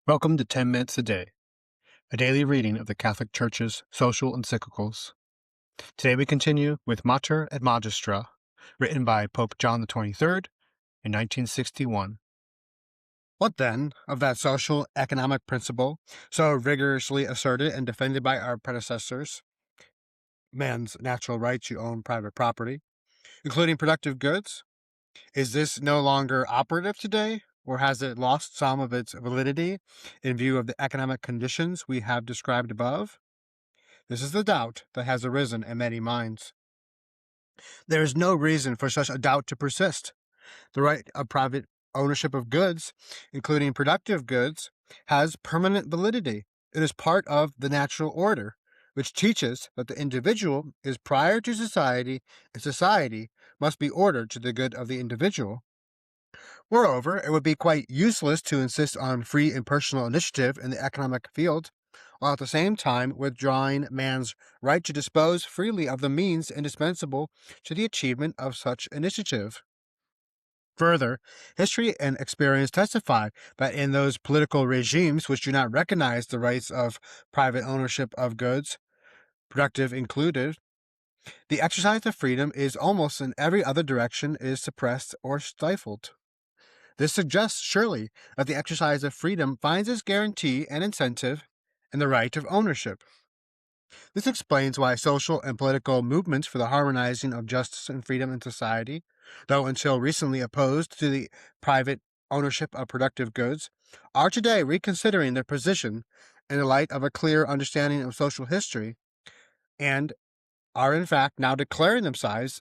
Welcome to 10 Minutes a Day, a daily reading of the Catholic Church's social encyclicals. Today we continue with Mater et Magistra, written by Pope John XXIII in 1961. What then of that social economic principle so rigorously asserted and defended by our predecessors, man's natural right to own private property, including productive goods? Is this no longer operative today, or has it lost some of its validity in view of the economic conditions we have described above? This is the doubt that has arisen in many minds. There is no reason for such a doubt to persist. The right of private ownership of goods, including productive goods, has permanent validity. It is part of the natural order, which teaches that the individual is prior to society, and society must be ordered to the good of the individual. Moreover, it would be quite useless to insist on free and personal initiative in the economic field, while at the same time withdrawing man's right to dispose freely of the means indispensable to the achievement of such initiative. Further, history and experience testify that in those political regimes which do not recognize the rights of private ownership of goods, productive included, the exercise of freedom is almost in every other direction is suppressed or stifled. This suggests surely that the exercise of freedom finds its guarantee and incentive in the right of ownership. This explains why social and political movements for the harmonizing of justice and freedom in society, though until recently opposed to the private ownership of productive goods, are today reconsidering their position in the light of a clear understanding of social history, and are in fact now declaring themselves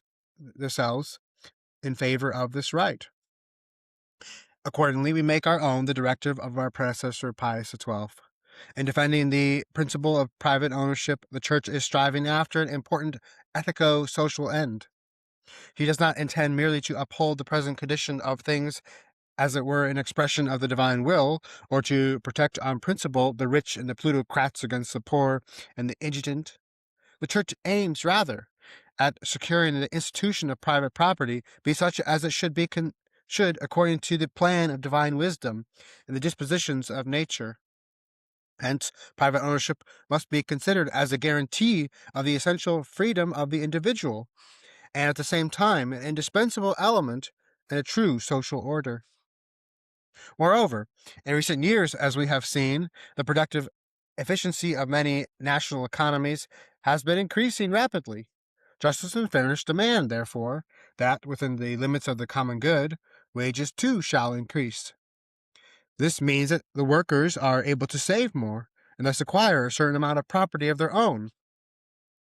in favor of this right. Accordingly, we make our own the directive of our predecessor Pius XII. In defending the principle of private ownership, the Church is striving after an important ethico-social end. He does not intend merely to uphold the present condition of things as it were an expression of the divine will, or to protect on principle the rich and the plutocrats against the poor and the indigent. The Church aims rather at securing the institution of private property be such as it should be should according to the plan of divine wisdom and the dispositions of nature. Hence, private ownership must be considered as a guarantee of the essential freedom of the individual, and at the same time an indispensable element in a true social order. Moreover, in recent years, as we have seen, the productive efficiency of many national economies has been increasing rapidly. Justice and fairness demand, therefore, that within the limits of the common good, wages too shall increase. This means that the workers are able to save more, and thus acquire a certain amount of property of their own.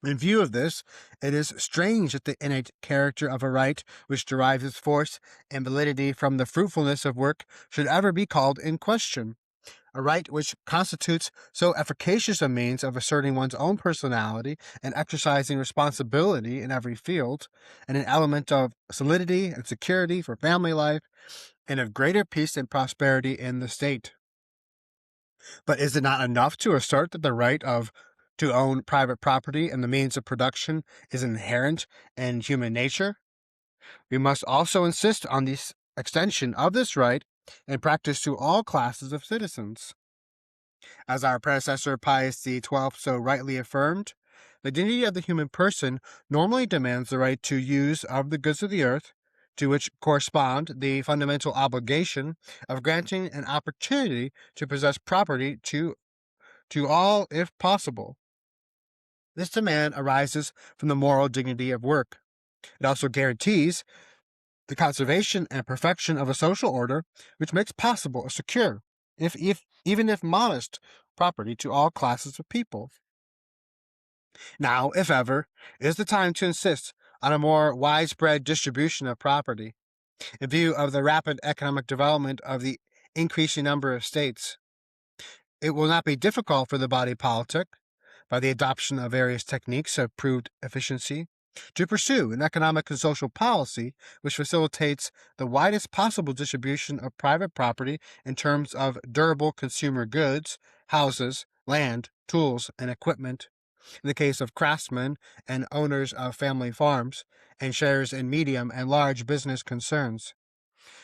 In view of this, it is strange that the innate character of a right which derives its force and validity from the fruitfulness of work should ever be called in question. A right which constitutes so efficacious a means of asserting one's own personality and exercising responsibility in every field, and an element of solidity and security for family life, and of greater peace and prosperity in the state. But is it not enough to assert that the right to own private property and the means of production is inherent in human nature? We must also insist on the extension of this right and practice to all classes of citizens. As our predecessor Pius XII so rightly affirmed, the dignity of the human person normally demands the right to use of the goods of the earth, to which correspond the fundamental obligation of granting an opportunity to possess property to all if possible. This demand arises from the moral dignity of work. It also guarantees the conservation and perfection of a social order which makes possible a secure, even if modest, property to all classes of people. Now, if ever, is the time to insist on a more widespread distribution of property, in view of the rapid economic development of the increasing number of states. It will not be difficult for the body politic, by the adoption of various techniques of proved efficiency, to pursue an economic and social policy which facilitates the widest possible distribution of private property in terms of durable consumer goods, houses, land, tools, and equipment, in the case of craftsmen and owners of family farms, and shares in medium and large business concerns.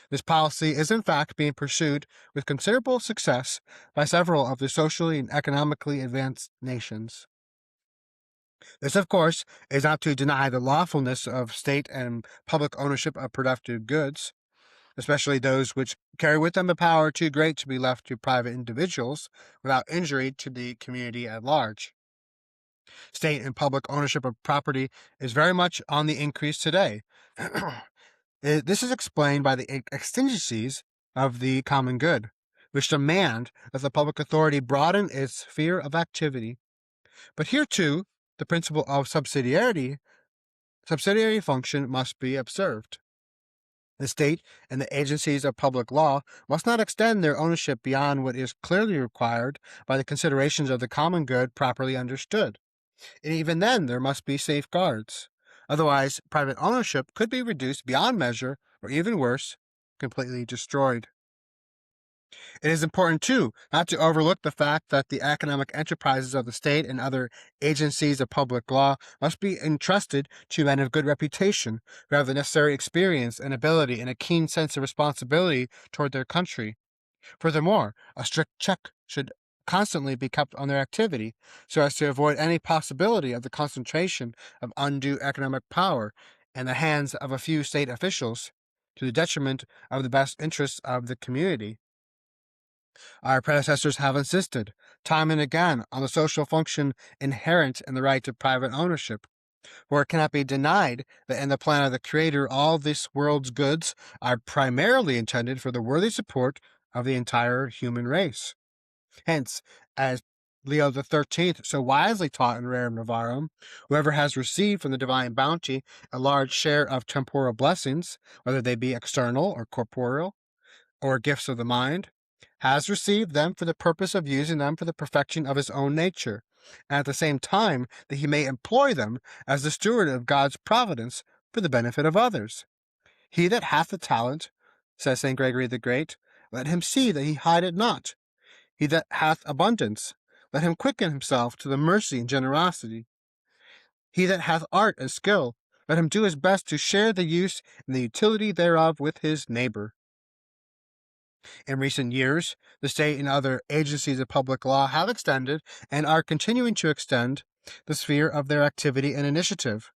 This policy is in fact being pursued with considerable success by several of the socially and economically advanced nations. This, of course, is not to deny the lawfulness of state and public ownership of productive goods, especially those which carry with them a power too great to be left to private individuals without injury to the community at large. State and public ownership of property is very much on the increase today. This is explained by the exigencies of the common good, which demand that the public authority broaden its sphere of activity. But here, too, the principle of subsidiary function must be observed. The state and the agencies of public law must not extend their ownership beyond what is clearly required by the considerations of the common good properly understood. And even then, there must be safeguards. Otherwise, private ownership could be reduced beyond measure, or even worse, completely destroyed. It is important, too, not to overlook the fact that the economic enterprises of the state and other agencies of public law must be entrusted to men of good reputation, who have the necessary experience and ability and a keen sense of responsibility toward their country. Furthermore, a strict check should constantly be kept on their activity, so as to avoid any possibility of the concentration of undue economic power in the hands of a few state officials, to the detriment of the best interests of the community. Our predecessors have insisted, time and again, on the social function inherent in the right to private ownership, for it cannot be denied that in the plan of the Creator all this world's goods are primarily intended for the worthy support of the entire human race. Hence, as Leo XIII so wisely taught in Rerum Novarum, whoever has received from the divine bounty a large share of temporal blessings, whether they be external or corporeal, or gifts of the mind, has received them for the purpose of using them for the perfection of his own nature, and at the same time that he may employ them as the steward of God's providence for the benefit of others. He that hath a talent, says St. Gregory the Great, let him see that he hide it not. He that hath abundance, let him quicken himself to the mercy and generosity. He that hath art and skill, let him do his best to share the use and the utility thereof with his neighbor. In recent years, the state and other agencies of public law have extended and are continuing to extend the sphere of their activity and initiative.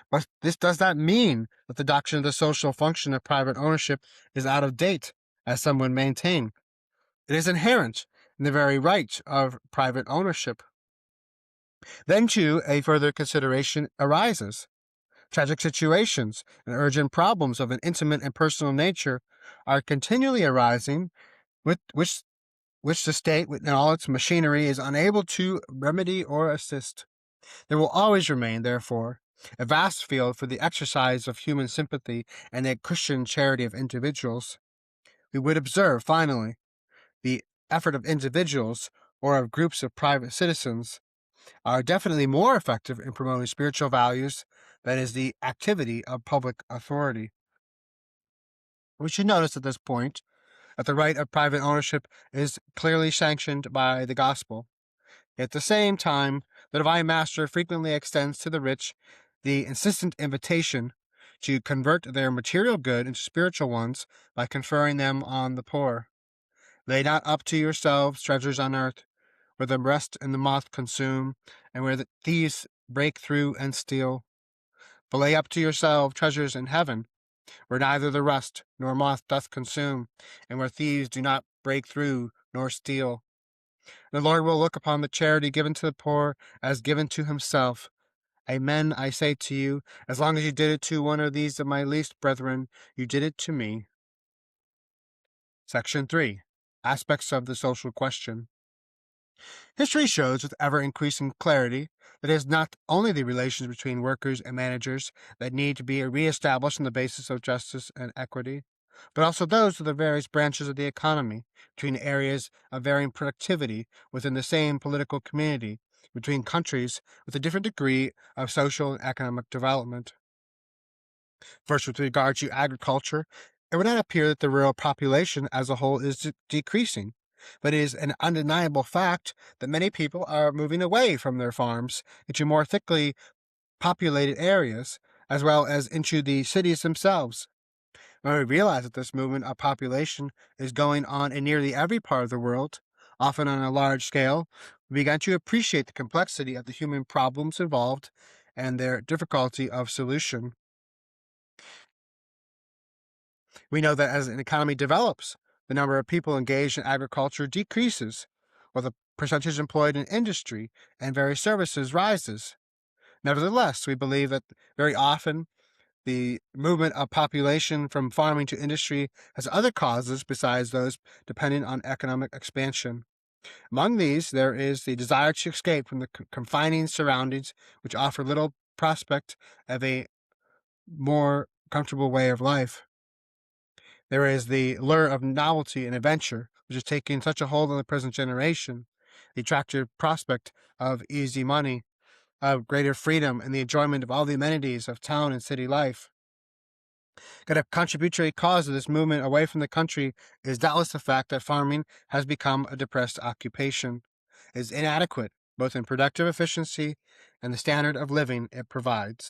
But this does not mean that the doctrine of the social function of private ownership is out of date, as some would maintain. It is inherent in the very right of private ownership. Then, too, a further consideration arises. Tragic situations and urgent problems of an intimate and personal nature are continually arising, with which the state, in all its machinery, is unable to remedy or assist. There will always remain, therefore, a vast field for the exercise of human sympathy and the Christian charity of individuals. We would observe, finally, the effort of individuals or of groups of private citizens are definitely more effective in promoting spiritual values than is the activity of public authority. We should notice at this point that the right of private ownership is clearly sanctioned by the gospel. At the same time, the Divine Master frequently extends to the rich the insistent invitation to convert their material good into spiritual ones by conferring them on the poor. Lay not up to yourselves treasures on earth, where the rust and the moth consume, and where the thieves break through and steal. But lay up to yourselves treasures in heaven, where neither the rust nor moth doth consume, and where thieves do not break through nor steal. The Lord will look upon the charity given to the poor as given to himself. Amen, I say to you, as long as you did it to one of these of my least brethren, you did it to me. Section 3. Aspects of the social question. History shows with ever-increasing clarity that it is not only the relations between workers and managers that need to be re-established on the basis of justice and equity, but also those of the various branches of the economy, between areas of varying productivity within the same political community, between countries with a different degree of social and economic development. First, with regard to agriculture, it would not appear that the rural population as a whole is decreasing, but it is an undeniable fact that many people are moving away from their farms into more thickly populated areas, as well as into the cities themselves. When we realize that this movement of population is going on in nearly every part of the world, often on a large scale, we begin to appreciate the complexity of the human problems involved and their difficulty of solution. We know that as an economy develops, the number of people engaged in agriculture decreases, while the percentage employed in industry and various services rises. Nevertheless, we believe that very often the movement of population from farming to industry has other causes besides those dependent on economic expansion. Among these, there is the desire to escape from the confining surroundings, which offer little prospect of a more comfortable way of life. There is the lure of novelty and adventure, which is taking such a hold on the present generation, the attractive prospect of easy money, of greater freedom, and the enjoyment of all the amenities of town and city life. A contributory cause of this movement away from the country is doubtless the fact that farming has become a depressed occupation. It is inadequate, both in productive efficiency and the standard of living it provides.